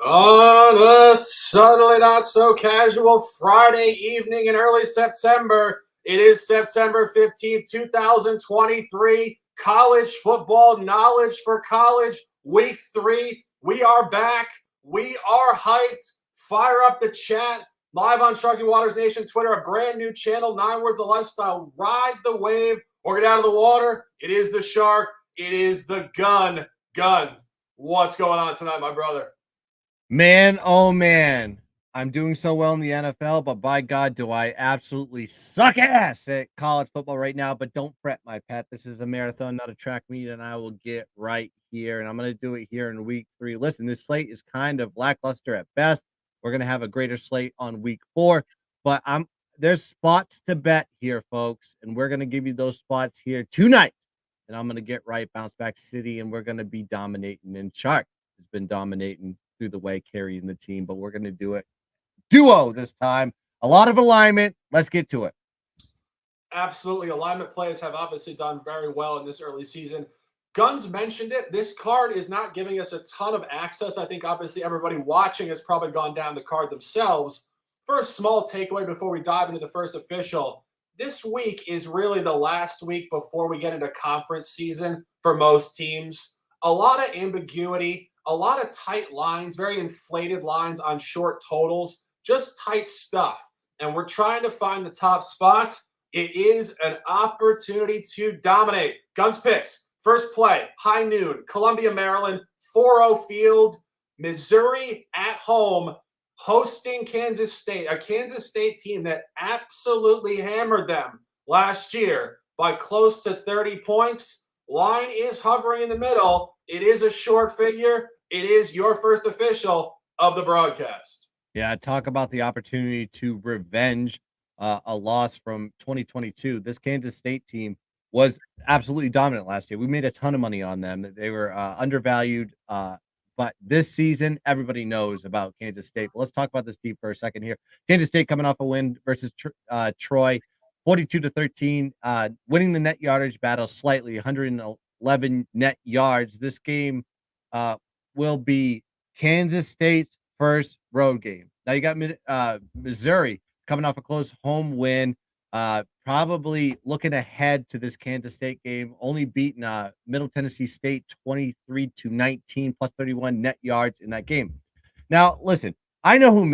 On a suddenly not so casual Friday evening in early September, it is September 15th, 2023. College football knowledge for college, week 3. We are back. We are hyped. Fire up the chat. Live on Sharky Waters Nation Twitter, a brand new channel, 9 Words of Lifestyle. Ride the wave or get out of the water. It is the shark. It is the gun. What's going on tonight, my brother? Man, oh man, I'm doing so well in the NFL, but by God, do I absolutely suck ass at college football right now. But don't fret, my pet. This is a marathon, not a track meet, and I will get right here. And I'm going to do it here in week 3. Listen, this slate is kind of lackluster at best. We're going to have a greater slate on week 4, but there's spots to bet here, folks, and we're going to give you those spots here tonight. And I'm going to get right, bounce back city, and we're going to be dominating. And Shark has been dominating through the way, carrying the team, but we're going to do it duo this time. A lot of alignment. Let's get to it. Absolutely. Alignment players have obviously done very well in this early season. Guns mentioned it. This card is not giving us a ton of access. I think obviously everybody watching has probably gone down the card themselves. First small takeaway before we dive into the first official. This week is really the last week before we get into conference season for most teams. A lot of ambiguity, a lot of tight lines, very inflated lines on short totals, just tight stuff. And we're trying to find the top spots. It is an opportunity to dominate. Guns picks. First play, high noon, Columbia, Maryland, 4-0 field, Missouri at home, hosting Kansas State, a Kansas State team that absolutely hammered them last year by close to 30 points. Line is hovering in the middle. It is a short figure. It is your first official of the broadcast. Yeah, talk about the opportunity to revenge a loss from 2022. This Kansas State team was absolutely dominant last year. We made a ton of money on them. They were undervalued, but this season, everybody knows about Kansas State. But let's talk about this team for a second here. Kansas State coming off a win versus Troy, 42-13, winning the net yardage battle slightly, 111 net yards. This game will be Kansas State's first road game. Now you got Missouri coming off a close home win, probably looking ahead to this Kansas State game, only beating Middle Tennessee State 23-19 plus 31 net yards in that game. Now, listen, I know who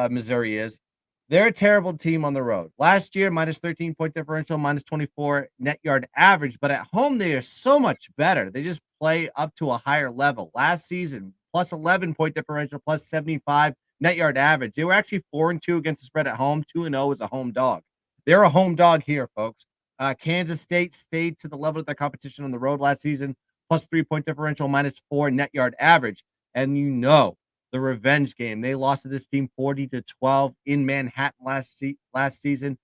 Missouri is. They're a terrible team on the road. Last year, minus 13-point differential, minus 24 net yard average, but at home, they are so much better. They just play up to a higher level. Last season, plus 11-point differential, plus 75 net yard average. They were actually 4-2 against the spread at home, 2-0 as a home dog. They're a home dog here, folks. Kansas State stayed to the level of their competition on the road last season, plus 3-point differential, minus 4 net yard average. And you know, the revenge game. They lost to this team 40-12 in Manhattan last season,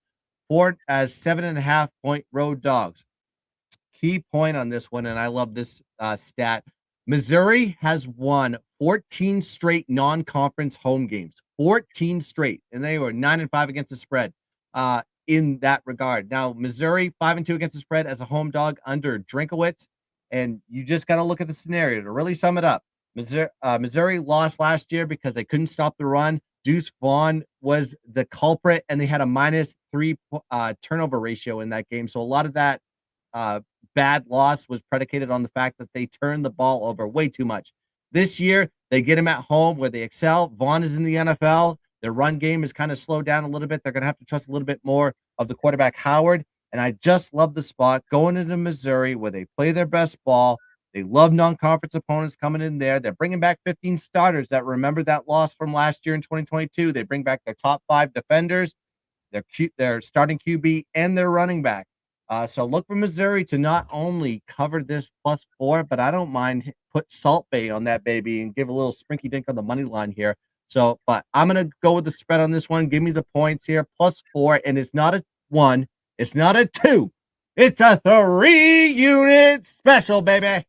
for as 7.5-point road dogs. Key point on this one, and I love this stat. Missouri has won 14 straight non-conference home games, 14 straight, and they were 9-5 against the spread in that regard. Now, Missouri 5-2 against the spread as a home dog under Drinkowitz, and you just got to look at the scenario to really sum it up. Missouri lost last year because they couldn't stop the run. Deuce Vaughn was the culprit, and they had a -3 turnover ratio in that game. So a lot of that bad loss was predicated on the fact that they turned the ball over way too much. This year, they get him at home where they excel. Vaughn is in the NFL. Their run game is kind of slowed down a little bit. They're going to have to trust a little bit more of the quarterback, Howard. And I just love the spot going into Missouri where they play their best ball. They love non-conference opponents coming in there. They're bringing back 15 starters that remember that loss from last year in 2022. They bring back their top 5 defenders, their starting QB, and their running back. So look for Missouri to not only cover this +4, but I don't mind put Salt Bay on that baby and give a little sprinky dink on the money line here. So, but I'm going to go with the spread on this one. Give me the points here, +4, and it's not a 1. It's not a 2. It's a 3-unit special, baby.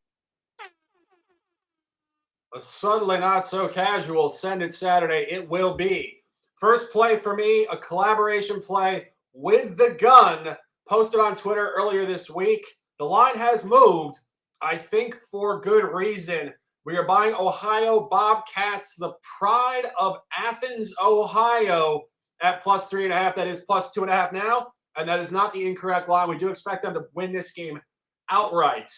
A suddenly not so casual Send It Saturday it will be. First play for me, a collaboration play with the gun, posted on Twitter earlier this week. The line has moved, I think for good reason. We are buying Ohio Bobcats, the pride of Athens, Ohio, at plus 3.5. That is plus 2.5 now, and that is not the incorrect line. We do expect them to win this game outright.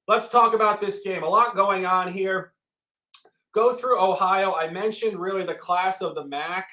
Let's talk about this game. A lot going on here. Go through Ohio. I mentioned really the class of the MAC.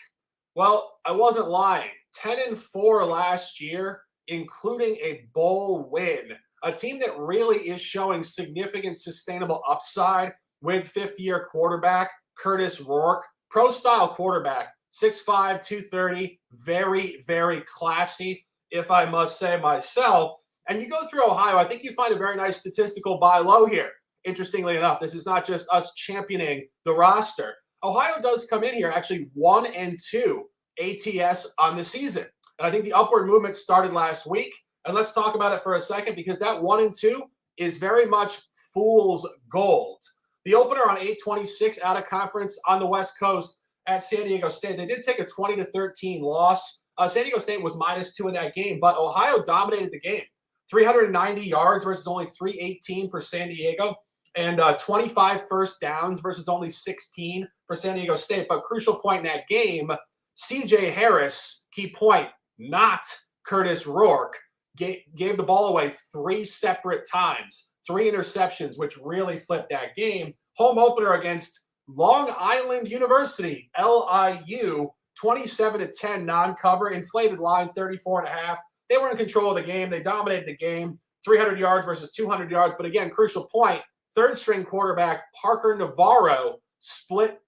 Well, I wasn't lying. 10-4 last year, including a bowl win. A team that really is showing significant sustainable upside with fifth-year quarterback Curtis Rourke. Pro-style quarterback, 6'5", 230, very, very classy, if I must say myself. And you go through Ohio, I think you find a very nice statistical buy low here. Interestingly enough, this is not just us championing the roster. Ohio does come in here actually 1-2 ATS on the season. And I think the upward movement started last week. And let's talk about it for a second, because that 1-2 is very much fool's gold. The opener on 8/26 out of conference on the West Coast at San Diego State, they did take a 20-13 loss. San Diego State was -2 in that game, but Ohio dominated the game. 390 yards versus only 318 for San Diego, and 25 first downs versus only 16 for San Diego State. But crucial point in that game, C.J. Harris, key point, not Curtis Rourke, gave the ball away 3 separate times, 3 interceptions, which really flipped that game. Home opener against Long Island University, LIU, 27-10 non-cover, inflated line 34.5. They were in control of the game. They dominated the game, 300 yards versus 200 yards. But again, crucial point, third-string quarterback Parker Navarro split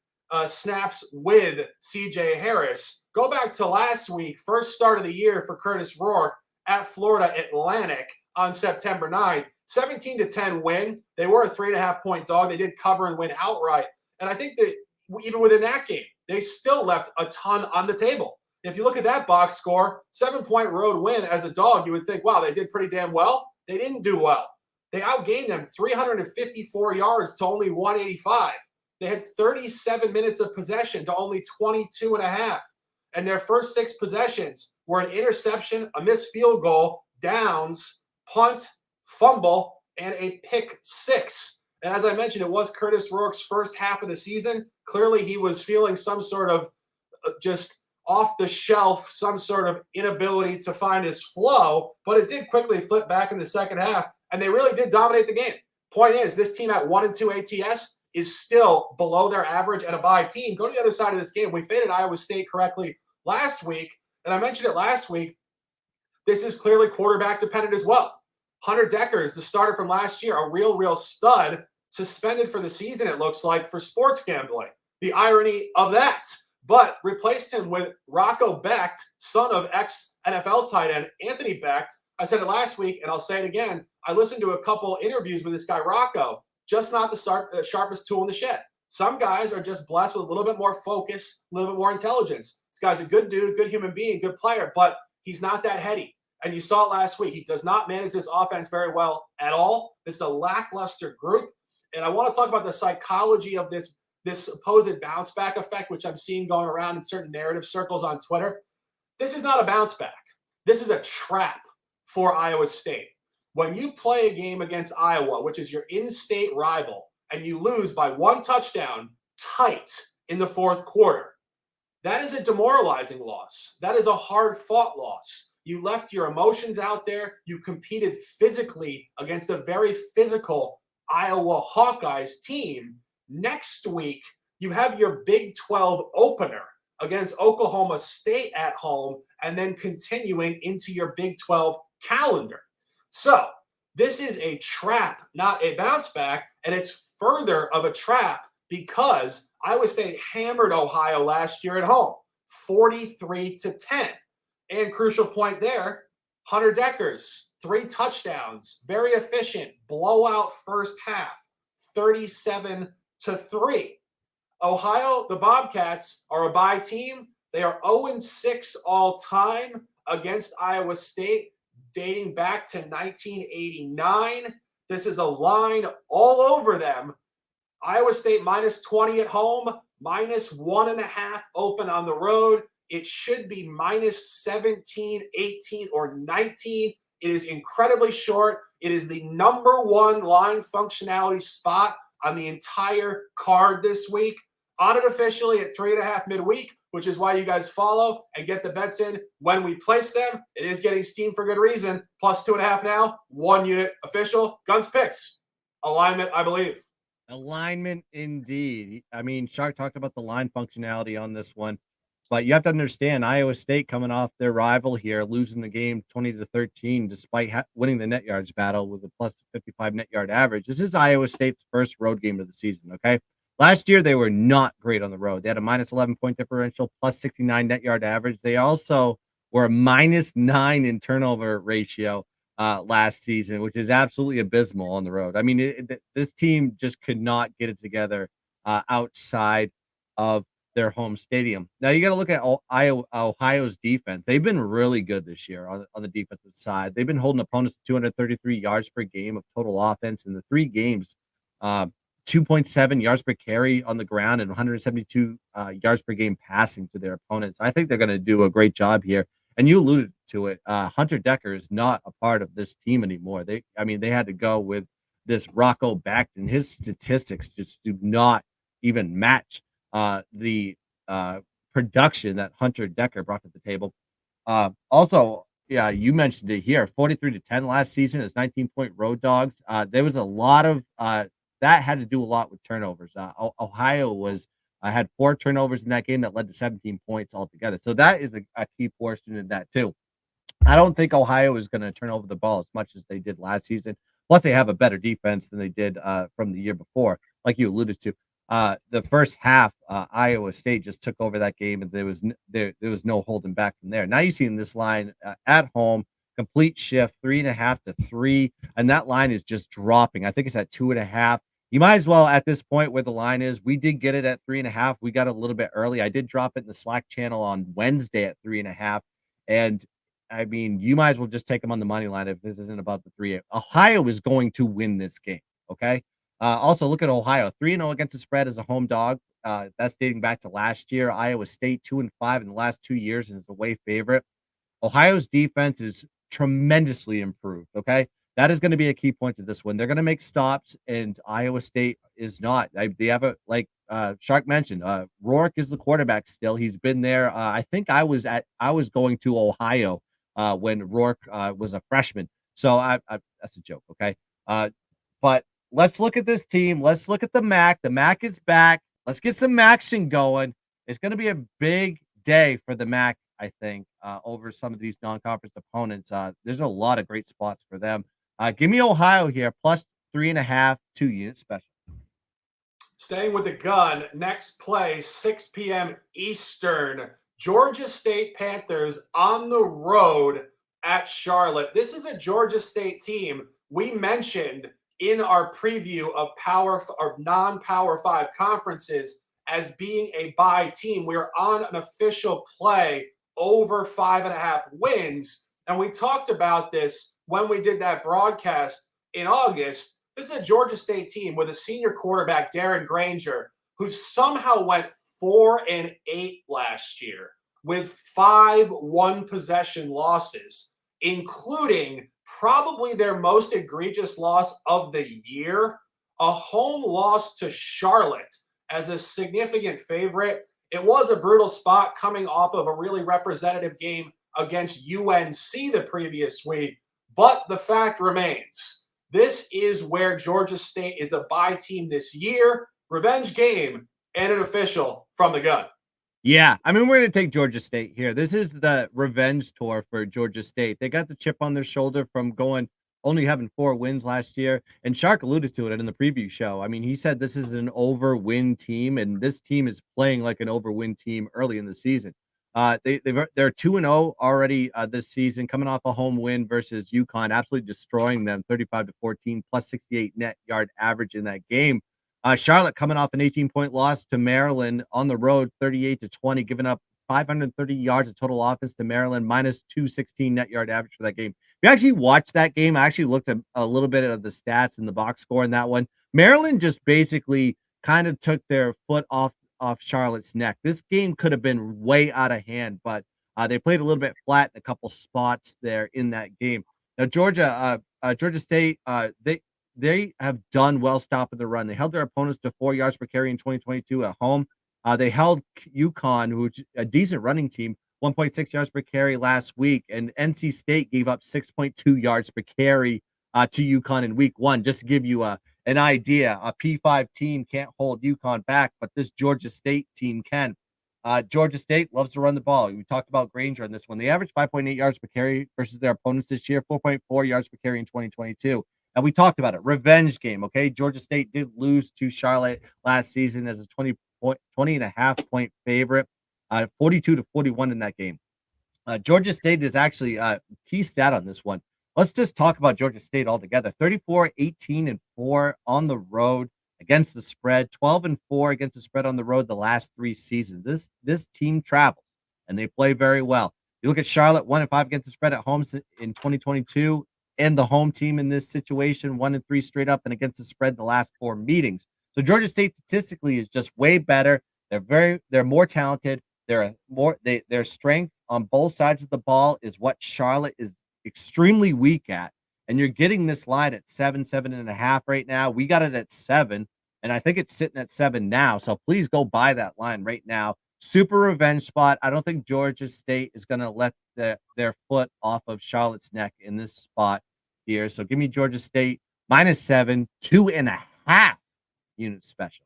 snaps with C.J. Harris. Go back to last week, first start of the year for Curtis Rourke at Florida Atlantic on September 9th. 17-10 win. They were a 3.5-point dog. They did cover and win outright. And I think that even within that game, they still left a ton on the table. If you look at that box score, 7-point road win as a dog, you would think, wow, they did pretty damn well. They didn't do well. They outgained them 354 yards to only 185. They had 37 minutes of possession to only 22.5. And their first 6 possessions were an interception, a missed field goal, downs, punt, fumble, and a pick 6. And as I mentioned, it was Curtis Rourke's first half of the season. Clearly, he was feeling some sort of just off the shelf, some sort of inability to find his flow, but it did quickly flip back in the second half, and they really did dominate the game. Point is, this team at 1-2 ATS is still below their average and a bye team. Go to the other side of this game. We faded Iowa State correctly last week, and I mentioned it last week. This is clearly quarterback dependent as well. Hunter Dekkers, the starter from last year, a real stud, suspended for the season, it looks like, for sports gambling. The irony of that. But replaced him with Rocco Becht, son of ex-NFL tight end Anthony Becht. I said it last week, and I'll say it again. I listened to a couple interviews with this guy, Rocco. Just not the sharpest tool in the shed. Some guys are just blessed with a little bit more focus, a little bit more intelligence. This guy's a good dude, good human being, good player, but he's not that heady. And you saw it last week. He does not manage this offense very well at all. This is a lackluster group. And I want to talk about the psychology of this supposed bounce back effect, which I'm seeing going around in certain narrative circles on Twitter. This is not a bounce back. This is a trap for Iowa State. When you play a game against Iowa, which is your in-state rival, and you lose by 1 touchdown tight in the fourth quarter, that is a demoralizing loss. That is a hard-fought loss. You left your emotions out there. You competed physically against a very physical Iowa Hawkeyes team. Next week, you have your Big 12 opener against Oklahoma State at home, and then continuing into your Big 12 calendar. So this is a trap, not a bounce back, and it's further of a trap because Iowa State hammered Ohio last year at home, 43-10. And crucial point there, Hunter Dekkers, 3 touchdowns, very efficient, blowout first half, 37-3. Ohio, the Bobcats, are a bye team. They are 0-6 all time against Iowa State, dating back to 1989. This is a line all over them. Iowa State -20 at home, -1.5 open on the road. It should be -17, 18, or 19. It is incredibly short. It is the #1 line functionality spot on the entire card this week. On it officially at 3.5 midweek, which is why you guys follow and get the bets in when we place them. It is getting steamed for good reason. Plus 2.5 now, 1 unit official. Guns picks. Alignment, I believe. Alignment indeed. I mean, Shark talked about the line functionality on this one, but you have to understand Iowa State coming off their rival here, losing the game 20-13, despite winning the net yards battle with a plus 55 net yard average. This is Iowa State's first road game of the season. Okay. Last year, they were not great on the road. They had a minus 11 point differential, plus 69 net yard average. They also were a minus 9 in turnover ratio last season, which is absolutely abysmal on the road. I mean, this team just could not get it together outside of their home stadium. Now you got to look at Ohio's defense. They've been really good this year on the defensive side. They've been holding opponents to 233 yards per game of total offense in the 3 games. 2.7 yards per carry on the ground and 172 yards per game passing to their opponents. I think they're going to do a great job here. And you alluded to it. Hunter Decker is not a part of this team anymore. They had to go with this Rocco Backton. His statistics just do not even match the production that Hunter Decker brought to the table. Also, yeah, you mentioned it here. 43-10 last season as 19-point road dogs. There was a lot of that had to do a lot with turnovers. Ohio had 4 turnovers in that game that led to 17 points altogether. So that is a key portion in that too. I don't think Ohio is going to turn over the ball as much as they did last season. Plus, they have a better defense than they did from the year before, like you alluded to. The first half, Iowa State just took over that game, and there was no holding back from there. Now you see in this line at home, complete shift, 3.5 to 3, and that line is just dropping. I think it's at 2.5. You might as well at this point where the line is. We did get it at 3.5. We got a little bit early. I did drop it in the Slack channel on Wednesday at 3.5, and I mean, you might as well just take them on the money line if this isn't about the 3. Ohio is going to win this game. Okay. Also, look at Ohio 3-0 against the spread as a home dog. That's dating back to last year. Iowa State 2-5 in the last 2 years and is a away favorite. Ohio's defense is tremendously improved. Okay. That is going to be a key point to this one. They're going to make stops, and Iowa State is not. They have a, like Shark mentioned, Rourke is the quarterback still. He's been there. I think I was going to Ohio when Rourke was a freshman. So that's a joke. Okay. But let's look at this team. Let's look at the MAC. The MAC is back. Let's get some action going. It's going to be a big day for the MAC, I think, over some of these non-conference opponents. There's a lot of great spots for them. Give me Ohio here, plus 3.5, 2 unit special. Staying with the gun, next play, 6 p.m. Eastern. Georgia State Panthers on the road at Charlotte. This is a Georgia State team we mentioned in our preview of non-Power 5 conferences as being a bye team. We are on an official play over 5.5 wins. And we talked about this when we did that broadcast in August. This is a Georgia State team with a senior quarterback, Darren Granger, who somehow went 4-8 last year with 5 one-possession losses, including probably their most egregious loss of the year, a home loss to Charlotte as a significant favorite. It was a brutal spot coming off of a really representative game against UNC the previous week, but the fact remains, this is where Georgia State is a bye team this year. Revenge game and an official from the gun. Yeah, I mean, we're going to take Georgia State here. This is the revenge tour for Georgia State. They got the chip on their shoulder from only having 4 wins last year. And Shark alluded to it in the preview show. I mean, he said this is an over-win team, and this team is playing like an over-win team early in the season. They're 2-0 already this season, coming off a home win versus UConn, absolutely destroying them 35-14, plus 68 net yard average in that game. Charlotte coming off an 18-point loss to Maryland on the road, 38-20, giving up 530 yards of total offense to Maryland, minus 216 net yard average for that game. If you actually watched that game, I actually looked at a little bit of the stats and the box score in that one. Maryland just basically kind of took their foot off Charlotte's neck. This game could have been way out of hand, but they played a little bit flat in a couple spots there in that game. Now, Georgia State, they have done well stopping the run. They held their opponents to 4 yards per carry in 2022 at home. They held UConn, who's a decent running team, 1.6 yards per carry last week, and NC State gave up 6.2 yards per carry to UConn in week 1. Just to give you an idea, a P5 team can't hold UConn back, but this Georgia State team can. Georgia State loves to run the ball. We talked about Granger on this one. They averaged 5.8 yards per carry versus their opponents this year, 4.4 yards per carry in 2022. And we talked about it. Revenge game, okay? Georgia State did lose to Charlotte last season as a 20 and a half point favorite, 42-41 in that game. Georgia State is actually a key stat on this one. Let's just talk about Georgia State altogether. 34, 18, and 4 on the road against the spread, 12 and 4 against the spread on the road the last 3 seasons. This team travels and they play very well. You look at Charlotte, 1 and 5 against the spread at home in 2022, and the home team in this situation, 1 and 3 straight up and against the spread in the last 4 meetings. So Georgia State statistically is just way better. They're more talented. Their strength on both sides of the ball is what Charlotte is extremely weak at. And you're getting this line at 7.5 right now. We got it at 7, and I think it's sitting at 7 now. So please go buy that line right now. Super revenge spot. I don't think Georgia State is going to let their foot off of Charlotte's neck in this spot here. So give me Georgia State -7, 2.5 unit special.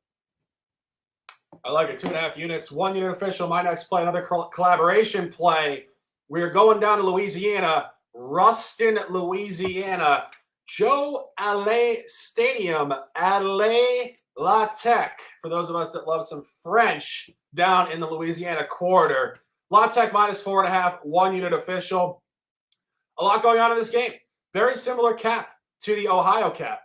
I like it. 2.5 units, 1 unit official. My next play, another collaboration play. We're going down to Louisiana, Ruston, Louisiana. Joe Allais Stadium, Allais La Tech. For those of us that love some French down in the Louisiana corridor. La Tech -4.5, 1 unit official. A lot going on in this game. Very similar cap to the Ohio cap.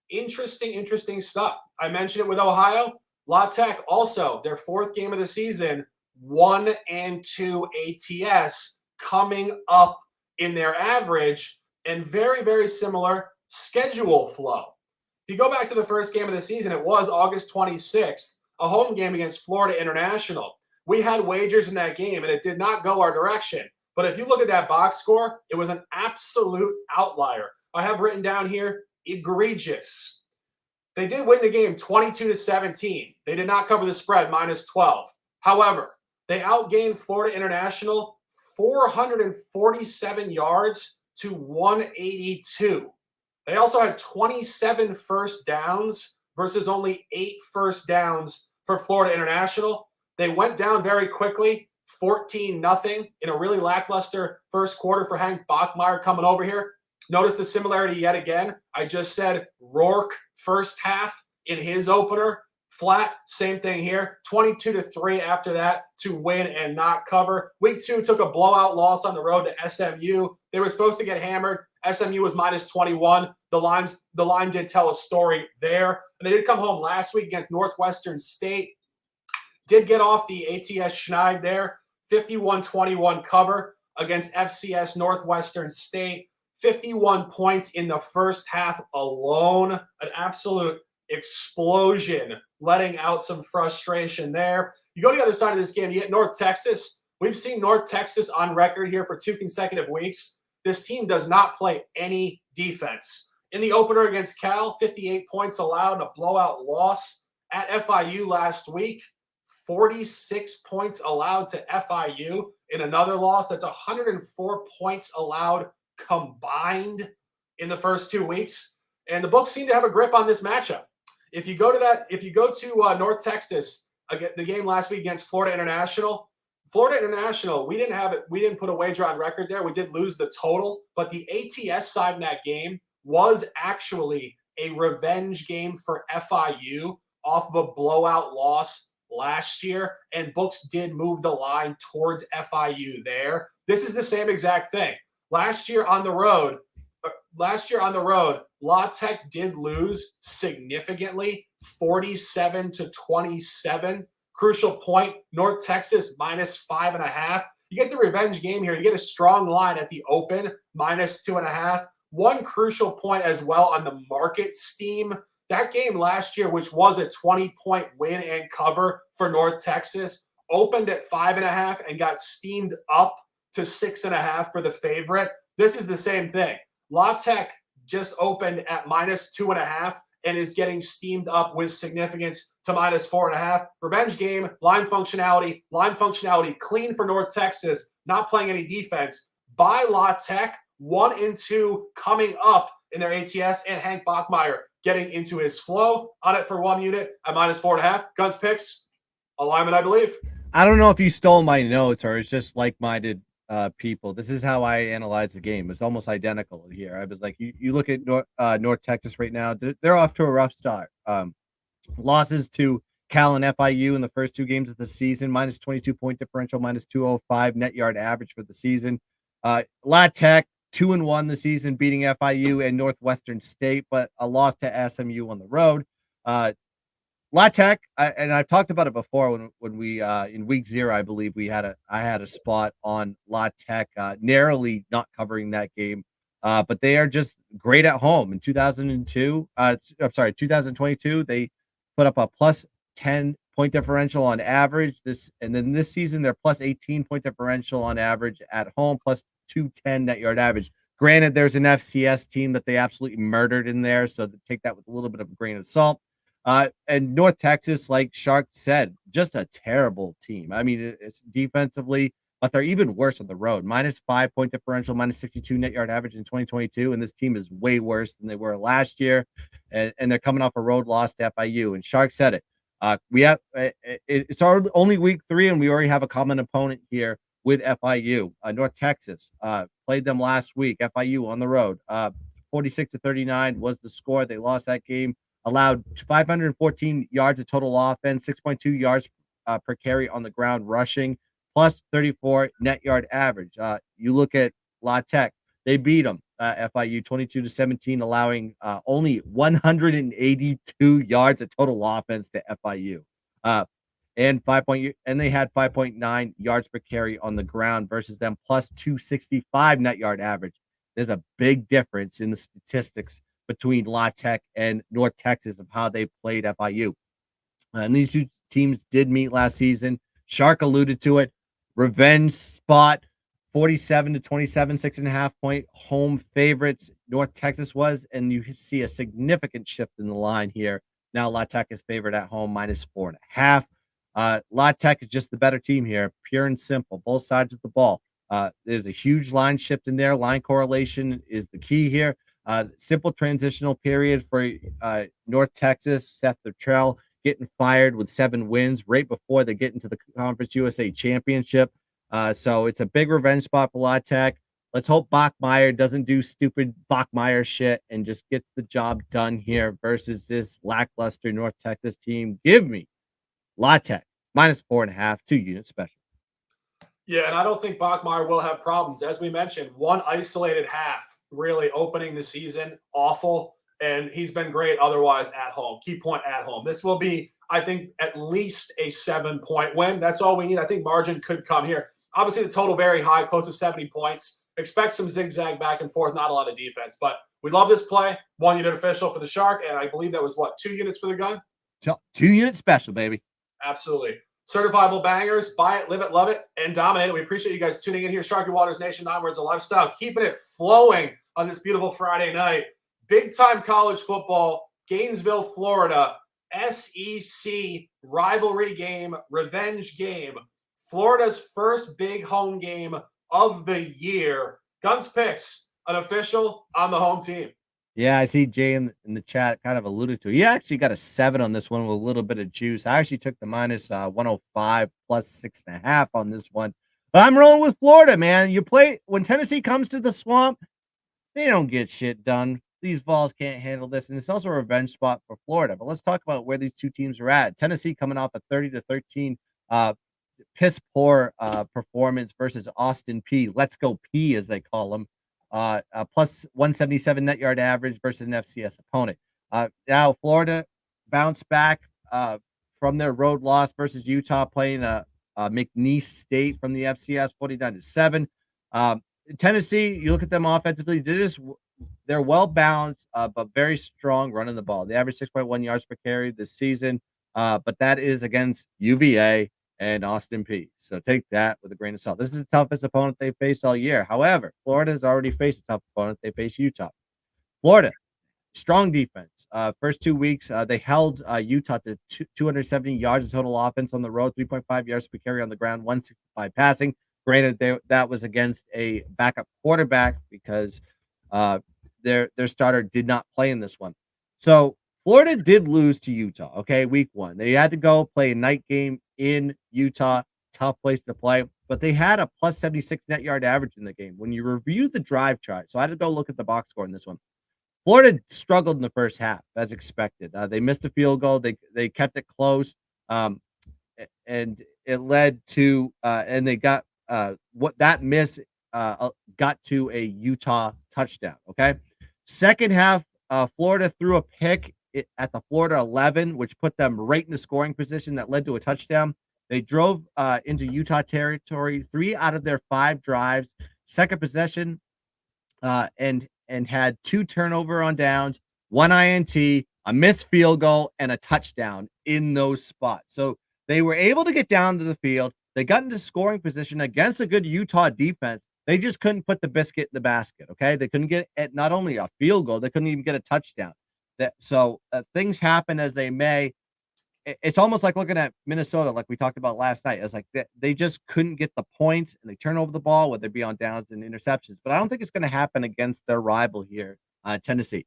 Interesting stuff. I mentioned it with Ohio. La Tech also, their 4th game of the season, 1 and 2 ATS coming up in their average, and very similar schedule flow. If you go back to the first game of the season, it was August 26th, a home game against Florida International. We had wagers in that game, and it did not go our direction. But if you look at that box score, it was an absolute outlier. I have written down here, egregious. They did win the game 22-17. They did not cover the spread, -12. However, they outgained Florida International 447 yards to 182. They also had 27 first downs versus only 8 first downs for Florida International. They went down very quickly, 14-0 in a really lackluster first quarter for Hank Bachmeier coming over here. Notice the similarity yet again. I just said Rourke first half in his opener. Flat, same thing here. 22-3 after that to win and not cover. Week 2 took a blowout loss on the road to SMU. They were supposed to get hammered. SMU was -21. The line did tell a story there. And they did come home last week against Northwestern State. Did get off the ATS schneid there. 51-21 cover against FCS Northwestern State. 51 points in the first half alone. An absolute explosion, letting out some frustration there. You go to the other side of this game, you get North Texas. We've seen North Texas on record here for 2 consecutive weeks. This team does not play any defense. In the opener against Cal, 58 points allowed, a blowout loss. At FIU last week, 46 points allowed to FIU in another loss. That's 104 points allowed combined in the first 2 weeks. And the books seem to have a grip on this matchup. If you go to North Texas, the game last week against Florida International, we didn't put a wager on record there. We did lose the total, but the ATS side in that game was actually a revenge game for FIU off of a blowout loss last year, and books did move the line towards FIU there. This is the same exact thing. Last year on the road, La Tech did lose significantly, 47-27. Crucial point, North Texas -5.5. You get the revenge game here. You get a strong line at the open, -2.5. One crucial point as well on the market steam. That game last year, which was a 20-point win and cover for North Texas, opened at 5.5 and got steamed up to 6.5 for the favorite. This is the same thing. La Tech just opened at -2.5 and is getting steamed up with significance to -4.5. Revenge game, line functionality clean for North Texas, not playing any defense. By La Tech, 1 and 2 coming up in their ATS, and Hank Bachmeier getting into his flow on it for 1 unit at -4.5. Guns picks, alignment, I believe. I don't know if you stole my notes or it's just like-minded people. This is how I analyze the game. It's almost identical here. I was like, you look at North Texas right now. They're off to a rough start. Losses to Cal and FIU in the first 2 games of the season, -22 point differential, -205 net yard average for the season. La Tech 2-1 the season, beating FIU and Northwestern State, but a loss to SMU on the road. La Tech, and I've talked about it before when we in week 0, I believe I had a spot on La Tech, narrowly not covering that game. But they are just great at home. In 2022, they put up a plus 10 point differential on average. This season they're plus 18 point differential on average at home, plus 210 net yard average. Granted, there's an FCS team that they absolutely murdered in there, so take that with a little bit of a grain of salt. And North Texas, like Shark said, just a terrible team. I mean, it's defensively, but they're even worse on the road. -5 point differential, -62 net yard average in 2022. And this team is way worse than they were last year. And they're coming off a road loss to FIU. And Shark said it. It's our only week 3, and we already have a common opponent here with FIU. North Texas played them last week. FIU on the road. 46-39 was the score. They lost that game. Allowed 514 yards of total offense, 6.2 yards per carry on the ground rushing, plus 34 net yard average. You look at La Tech, they beat them, FIU 22-17, allowing only 182 yards of total offense to FIU. And they had 5.9 yards per carry on the ground versus them, plus 265 net yard average. There's a big difference in the statistics between La Tech and North Texas of how they played FIU. And these 2 teams did meet last season. Shark alluded to it. Revenge spot, 47-27, 6.5 point home favorites. North Texas was, and you see a significant shift in the line here. Now La Tech is favored at home, -4.5. La Tech is just the better team here, pure and simple, both sides of the ball. There's a huge line shift in there. Line correlation is the key here. Simple transitional period for North Texas. Seth Luttrell getting fired with 7 wins right before they get into the Conference USA Championship. So it's a big revenge spot for La Tech. Let's hope Bachmeier doesn't do stupid Bachmeier shit and just gets the job done here versus this lackluster North Texas team. Give me La Tech -4.5, 2 unit special. Yeah, and I don't think Bachmeier will have problems. As we mentioned, 1 isolated half really opening the season, awful. And he's been great otherwise at home. Key point at home. This will be, I think, at least a 7-point win. That's all we need. I think margin could come here. Obviously, the total very high, close to 70 points. Expect some zigzag back and forth, not a lot of defense. But we love this play. 1 unit official for the Shark. And I believe that was, 2 units for the Gun? 2 unit special, baby. Absolutely. Certifiable bangers. Buy it, live it, love it, and dominate it. We appreciate you guys tuning in here. Sharky Waters Nation, Onwards, a lifestyle. Keeping it flowing on this beautiful Friday night. Big time college football, Gainesville, Florida, SEC rivalry game, revenge game. Florida's first big home game of the year. Guns picks, an official on the home team. Yeah, I see Jay in the chat kind of alluded to it. He actually got a 7 on this one with a little bit of juice. I actually took the -105 plus 6.5 on this one. But I'm rolling with Florida, man. You play when Tennessee comes to the swamp, they don't get shit done. These Vols can't handle this, and it's also a revenge spot for Florida. But let's talk about where these 2 teams are at. Tennessee coming off a 30-13 piss poor performance versus Austin P. Let's go P, as they call them. Plus 177 net yard average versus an FCS opponent. Now Florida bounced back from their road loss versus Utah, playing McNeese State from the FCS 49-7. Tennessee, you look at them offensively, they're well balanced, but very strong running the ball. They average 6.1 yards per carry this season, but that is against UVA and Austin P. So take that with a grain of salt. This is the toughest opponent they faced all year. However, Florida has already faced a tough opponent. They faced Utah. Florida, strong defense. First 2 weeks, they held Utah to 270 yards of total offense on the road, 3.5 yards per carry on the ground, 165 passing. Granted, that was against a backup quarterback because their starter did not play in this one. So Florida did lose to Utah. Okay, week 1, they had to go play a night game in Utah, tough place to play, but they had a plus 76 net yard average in the game. When you review the drive chart, so I had to go look at the box score in this one. Florida struggled in the first half, as expected. They missed a field goal. They kept it close, and it led to and they got what that miss got to a Utah touchdown. Okay, second half, Florida threw a pick at the Florida 11, which put them right in the scoring position that led to a touchdown. They drove into Utah territory 3 out of their 5 drives. Second possession, and had 2 turnover on downs, 1 INT, a missed field goal, and a touchdown in those spots. So they were able to get down to the field. They got into scoring position against a good Utah defense. They just couldn't put the biscuit in the basket. Okay, they couldn't get at not only a field goal, they couldn't even get a touchdown. Things happen as they may. It's almost like looking at Minnesota, like we talked about last night. It's like they just couldn't get the points, and they turn over the ball, whether it be on downs and interceptions. But I don't think it's going to happen against their rival here, Tennessee.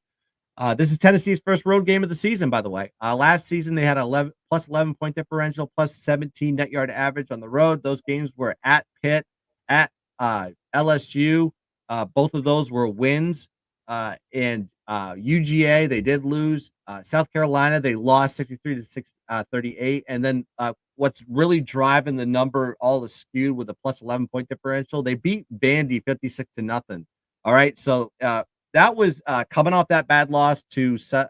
This is Tennessee's first road game of the season, by the way. Last season, they had 11 point differential, plus 17 net yard average on the road. Those games were at Pitt, at LSU. Both of those were wins. And UGA, they did lose. South Carolina, they lost 63 to 38. And then what's really driving the number all skewed with a plus 11 point differential, they beat Vandy 56 to nothing. All right. So that was coming off that bad loss to South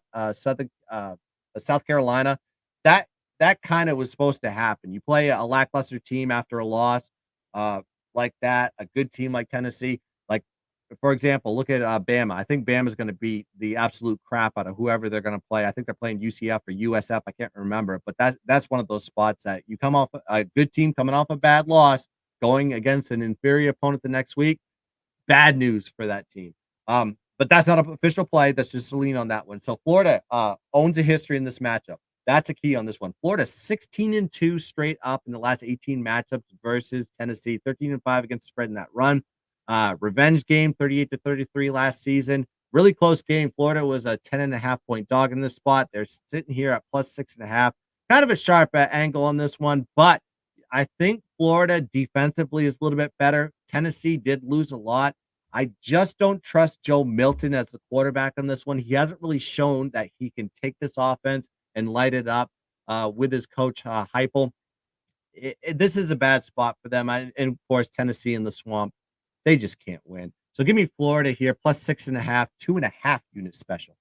Carolina. That kind of was supposed to happen. You play a lackluster team after a loss like that, a good team like Tennessee. Like, for example, look at Bama. I think Bama is going to beat the absolute crap out of whoever they're going to play. I think they're playing UCF or USF. I can't remember, but that's one of those spots that you come off a good team coming off a bad loss, going against an inferior opponent the next week. Bad news for that team. But that's not an official play. That's just a lean on that one. So Florida owns a history in this matchup. That's a key on this one. Florida 16-2 straight up in the last 18 matchups versus Tennessee, 13-5 against the spread in that run. Revenge game, 38 to 33 last season. Really close game. Florida was a 10.5 point dog in this spot. They're sitting here at plus 6.5. Kind of a sharp angle on this one, but I think Florida defensively is a little bit better. Tennessee did lose a lot. I just don't trust Joe Milton as the quarterback on this one. He hasn't really shown that he can take this offense and light it up with his coach, Heupel. This is a bad spot for them. And of course, Tennessee in the swamp, they just can't win. So give me Florida here, plus 6.5, 2.5 units special.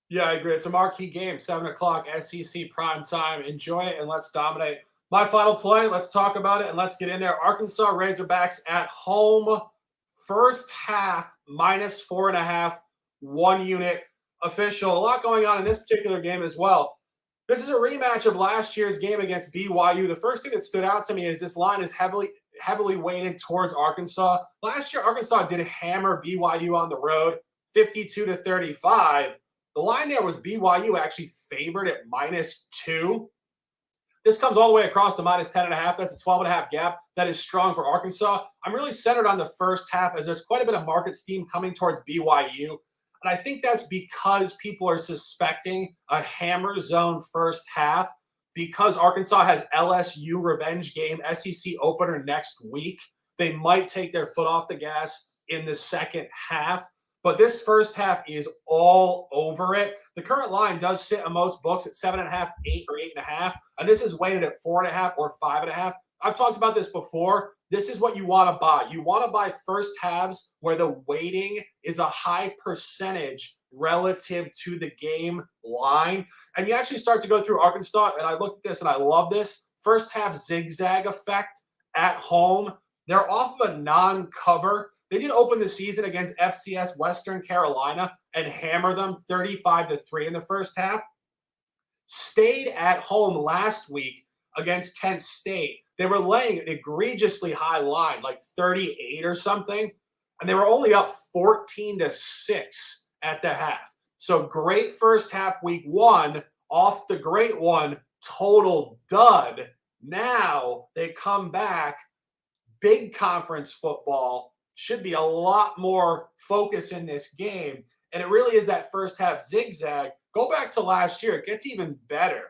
Yeah, I agree. It's a marquee game, 7 o'clock, SEC prime time. Enjoy it and let's dominate. My final play, let's talk about it and let's get in there. Arkansas Razorbacks at home, first half, minus 4.5, 1 unit official. A lot going on in this particular game as well. This is a rematch of last year's game against BYU. The first thing that stood out to me is this line is heavily weighted towards Arkansas. Last year, Arkansas did hammer BYU on the road, 52 to 35. The line there was BYU actually favored at -2. This comes all the way across to minus 10.5. That's a 12.5 gap. That is strong for Arkansas. I'm really centered on the first half as there's quite a bit of market steam coming towards BYU. And I think that's because people are suspecting a hammer zone first half because Arkansas has LSU revenge game, SEC opener next week. They might take their foot off the gas in the second half. But this first half is all over it. The current line does sit on most books at 7.5, 8, or 8.5. And this is weighted at 4.5 or 5.5. I've talked about this before. This is what you want to buy. You want to buy first halves where the weighting is a high percentage relative to the game line. And you actually start to go through Arkansas, and I looked at this and I love this. First half zigzag effect at home. They're off of a non-cover. They did open the season against FCS Western Carolina and hammer them 35 to 3 in the first half. Stayed at home last week against Kent State. They were laying an egregiously high line, like 38 or something, and they were only up 14 to 6 at the half. So great first half week one, off the great one, total dud. Now they come back, big conference football, should be a lot more focus in this game. And it really is that first half zigzag. Go back to last year, it gets even better.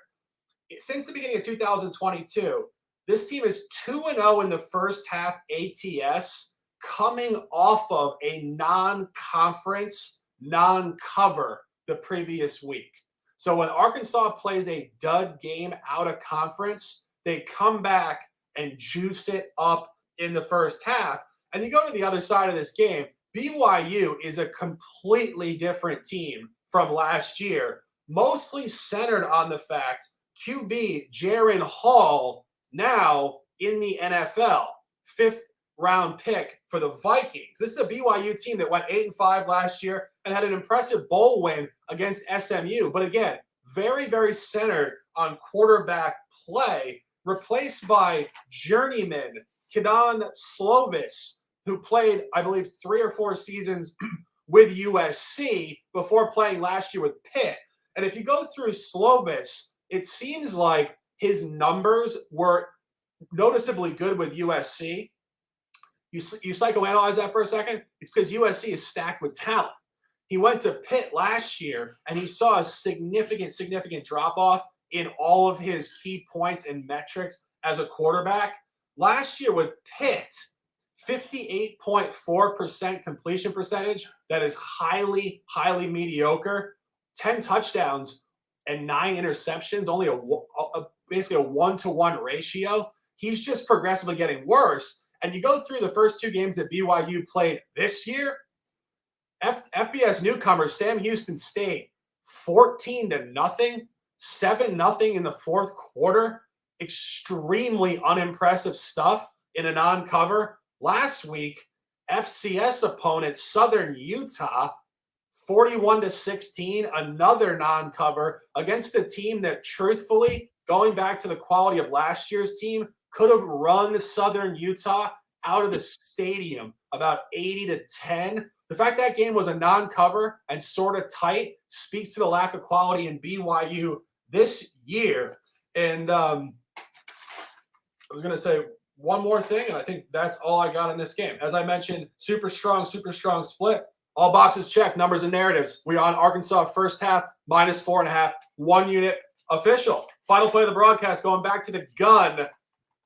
Since the beginning of 2022, this team is 2-0 in the first half ATS, coming off of a non-conference, non-cover the previous week. So when Arkansas plays a dud game out of conference, they come back and juice it up in the first half. And you go to the other side of this game, BYU is a completely different team from last year, mostly centered on the fact QB Jaron Hall now in the NFL, fifth round pick for the Vikings. This is a BYU team that went 8-5 last year and had an impressive bowl win against SMU. But again, very, very centered on quarterback play, replaced by journeyman Kedon Slovis, who played, I believe, 3 or 4 seasons with USC before playing last year with Pitt. And if you go through Slovis, it seems like his numbers were noticeably good with USC. You psychoanalyze that for a second. It's because USC is stacked with talent. He went to Pitt last year, and he saw a significant drop-off in all of his key points and metrics as a quarterback. Last year with Pitt, 58.4% completion percentage. That is highly, highly mediocre. 10 touchdowns and 9 interceptions, only basically a 1-to-1 ratio. He's just progressively getting worse. And you go through the first 2 games that BYU played this year, FBS newcomer Sam Houston State, 14-0, 7-0 in the fourth quarter. Extremely unimpressive stuff in a non-cover. Last week, FCS opponent Southern Utah, 41-16, another non-cover against a team that, truthfully, going back to the quality of last year's team, could have run Southern Utah out of the stadium about 80-10. The fact that game was a non-cover and sort of tight speaks to the lack of quality in BYU this year. And I was going to say one more thing, and I think that's all I got in this game. As I mentioned, super strong split. All boxes checked, numbers and narratives. We are on Arkansas first half, -4.5, 1 unit official. Final play of the broadcast, going back to the gun.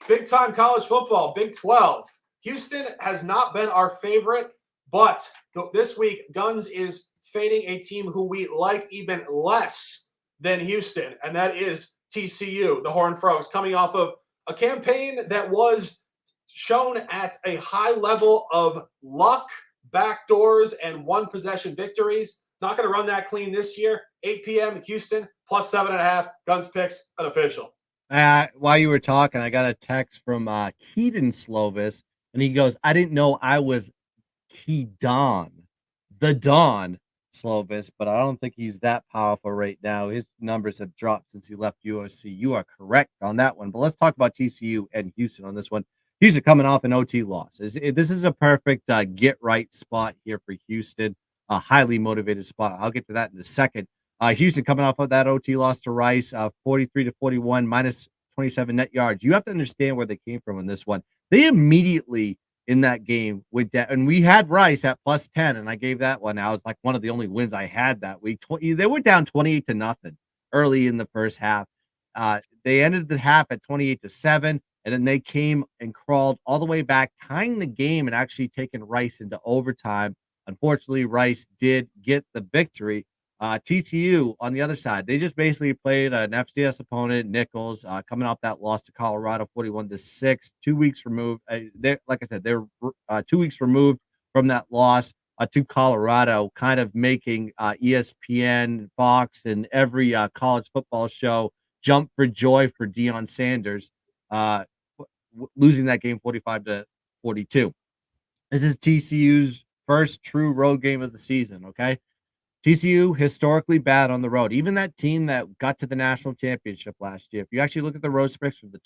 Big time college football, Big 12. Houston has not been our favorite, but this week, Guns is fading a team who we like even less than Houston, and that is TCU, the Horned Frogs, coming off of a campaign that was shown at a high level of luck, backdoors, and one-possession victories. Not going to run that clean this year. 8 p.m. Houston, +7.5. Guns picks, unofficial. While you were talking, I got a text from Keaton Slovis, and he goes, I didn't know I was the Don Slovis, but I don't think he's that powerful right now. His numbers have dropped since he left USC. You are correct on that one. But let's talk about TCU and Houston on this one. Houston coming off an OT loss. This is a perfect get-right spot here for Houston, a highly motivated spot. I'll get to that in a second. Houston coming off of that OT loss to Rice, 43-41, -27 net yards. You have to understand where they came from in this one. They immediately in that game with that, and we had Rice at +10, and I gave that one. I was like one of the only wins I had that week. They were down 28-0 early in the first half. They ended the half at 28-7, and then they came and crawled all the way back, tying the game and actually taking Rice into overtime. Unfortunately, Rice did get the victory. TCU on the other side, they just basically played an FCS opponent, Nichols, coming off that loss to Colorado, 41-6. 2 weeks removed. Like I said, they're 2 weeks removed from that loss to Colorado, kind of making ESPN, Fox, and every college football show jump for joy for Deion Sanders, losing that game 45-42. This is TCU's first true road game of the season. Okay. TCU historically bad on the road. Even that team that got to the national championship last year, if you actually look at the road spreads for the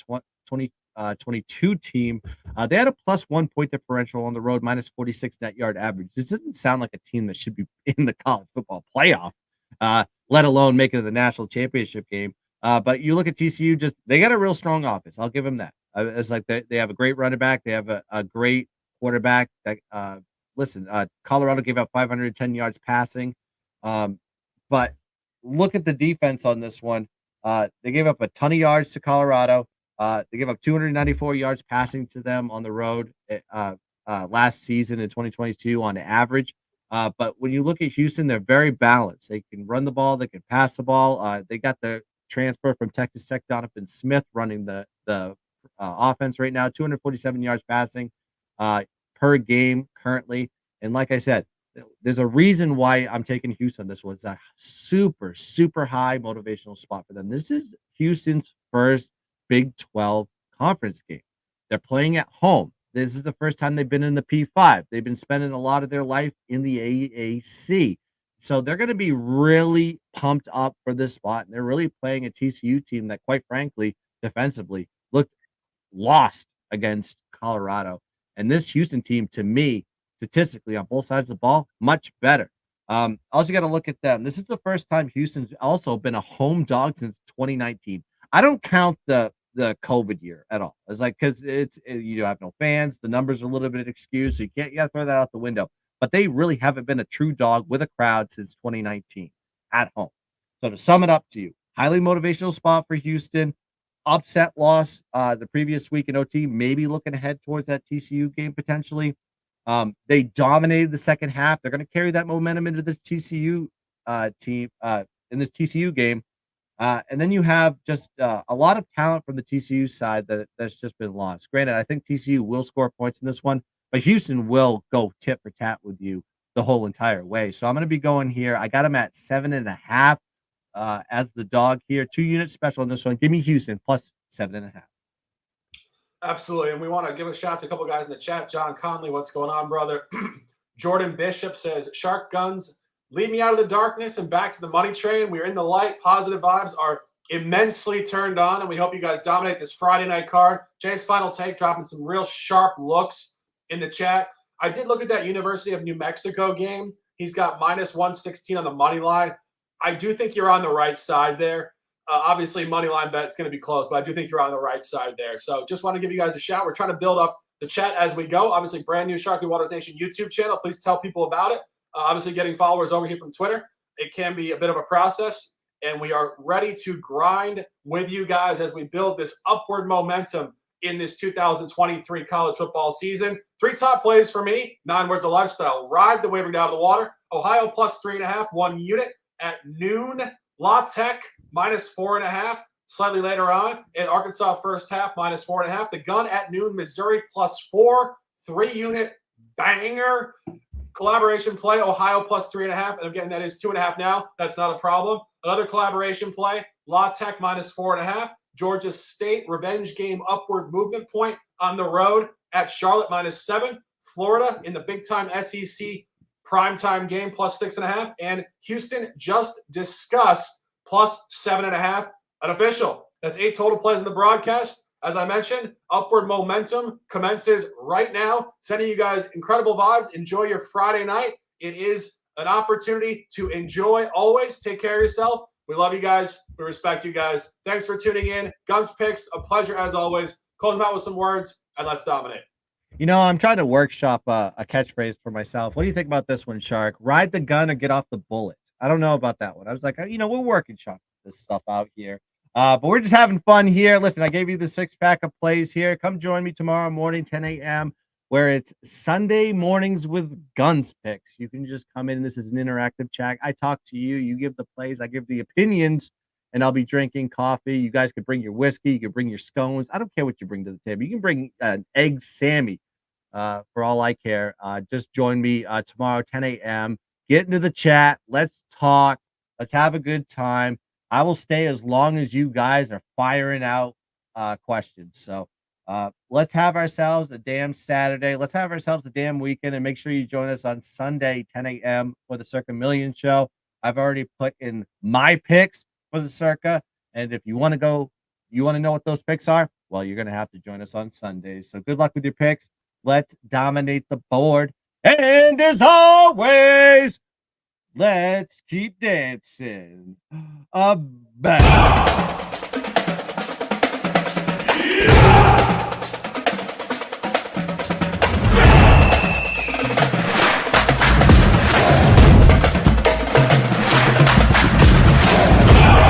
2022 team. They had a +1 point differential on the road, -46 net yard average. This doesn't sound like a team that should be in the college football playoff, let alone making it to the national championship game. But you look at TCU, just they got a real strong offense. I'll give them that. It's like they have a great running back. They have a great quarterback. That listen, Colorado gave up 510 yards passing, but look at the defense on this one. They gave up a ton of yards to Colorado. They gave up 294 yards passing to them on the road last season in 2022 on average. But when you look at Houston, they're very balanced. They can run the ball. They can pass the ball. They got the transfer from Texas Tech, Donovan Smith, running the offense right now. 247 yards passing per game currently. And like I said, there's a reason why I'm taking Houston. This was a super, super high motivational spot for them. This is Houston's first Big 12 conference game. They're playing at home. This is the first time they've been in the P5. They've been spending a lot of their life in the AAC. So they're going to be really pumped up for this spot. And they're really playing a TCU team that, quite frankly, defensively looked lost against Colorado. And this Houston team, to me, statistically on both sides of the ball, much better. Also got to look at them. This is the first time Houston's also been a home dog since 2019. I don't count the COVID year at all. It's like, because you have no fans, the numbers are a little bit excused, so you got to throw that out the window. But they really haven't been a true dog with a crowd since 2019 at home. So to sum it up to you, highly motivational spot for Houston. Upset loss the previous week in OT, maybe looking ahead towards that TCU game potentially. They dominated the second half. They're going to carry that momentum into this TCU team in this TCU game. And then you have just a lot of talent from the TCU side that's just been lost. Granted, I think TCU will score points in this one, but Houston will go tit for tat with you the whole entire way. So I'm going to be going here. I got them at 7.5 as the dog here. 2-unit special on this one. Give me Houston plus 7.5. Absolutely. And we want to give a shout out to a couple guys in the chat. John Conley, what's going on, brother? Jordan Bishop says, Shark Guns, lead me out of the darkness and back to the money train. We're in the light. Positive vibes are immensely turned on, and we hope you guys dominate this Friday night card. Jay's final take, dropping some real sharp looks in the chat. I did look at that University of New Mexico game. He's got minus 116 on the money line. I do think you're on the right side there. Obviously, money line bet, it's going to be close, but I do think you're on the right side there. So just want to give you guys a shout. We're trying to build up the chat as we go. Obviously, brand new Sharky Waters Nation YouTube channel. Please tell people about it. Obviously, getting followers over here from Twitter, it can be a bit of a process, and we are ready to grind with you guys as we build this upward momentum in this 2023 college football season. 3 top plays for me, 9 words of lifestyle. Ride the wavering down to the water. Ohio plus 3.5, 1 unit at noon. La Tech minus 4.5. Slightly later on, in Arkansas first half minus 4.5. The Gun at noon. Missouri plus 4, 3-unit banger. Collaboration play, Ohio plus 3.5. And again, that is 2.5 now. That's not a problem. Another collaboration play, La Tech minus 4.5. Georgia State revenge game upward movement point on the road at Charlotte minus 7. Florida in the big time SEC primetime game plus 6.5. And Houston just discussed plus 7.5. An official. That's 8 total plays in the broadcast. As I mentioned, upward momentum commences right now. Sending you guys incredible vibes. Enjoy your Friday night. It is an opportunity to enjoy always. Take care of yourself. We love you guys. We respect you guys. Thanks for tuning in. Guns Picks, a pleasure as always. Close them out with some words, and let's dominate. You know, I'm trying to workshop a catchphrase for myself. What do you think about this one, Shark? Ride the gun or get off the bullet? I don't know about that one. I was like, we're working this stuff out here. But we're just having fun here. Listen, I gave you the 6-pack of plays here. Come join me tomorrow morning, 10 a.m., where it's Sunday mornings with Guns Picks. You can just come in. This is an interactive chat. I talk to you. You give the plays. I give the opinions, and I'll be drinking coffee. You guys can bring your whiskey. You can bring your scones. I don't care what you bring to the table. You can bring an egg Sammy for all I care. Just join me tomorrow, 10 a.m. Get into the chat. Let's talk. Let's have a good time. I will stay as long as you guys are firing out questions. So let's have ourselves a damn Saturday. Let's have ourselves a damn weekend, and make sure you join us on Sunday, 10 a.m. for the Circa Million Show. I've already put in my picks for the Circa. And if you want to know what those picks are, well, you're going to have to join us on Sundays. So good luck with your picks. Let's dominate the board. And as always, let's keep dancing. Back.